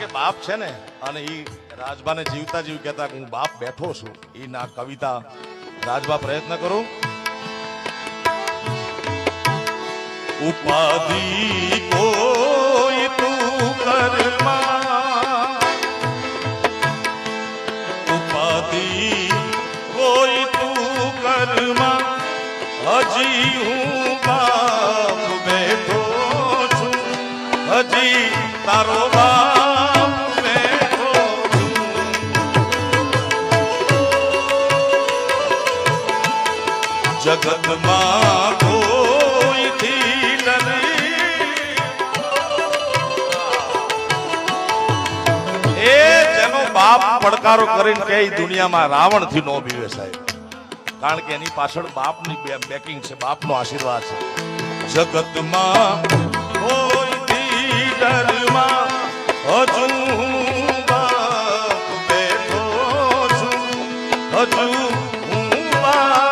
કે બાપ છે ને, અને ઈ રાજબાને જીવતા જીવ કહેતા હું બાપ બેઠો છું. ઈ ના કવિતા રાજબા પ્રયત્ન કરું. ઉપાધિ કોઈ તું કરમાં, ઉપાધિ કોઈ તું કરમાં, હજી હું બાપ બેઠો છું, હજી તારો બાપ બેઠો છું. જગતમાં કોઈથી નથી, એ જેનો બાપ પડકારો કરીને કે દુનિયામાં રાવણ થી નો બીવે સાહેબ, કારણ કે એની પાછળ બાપની બેકિંગ છે, બાપનો આશીર્વાદ છે. જગતમાં કોઈથી ડરમાં, હજુ હું બાપ બેઠો છું, હજુ હું બાપ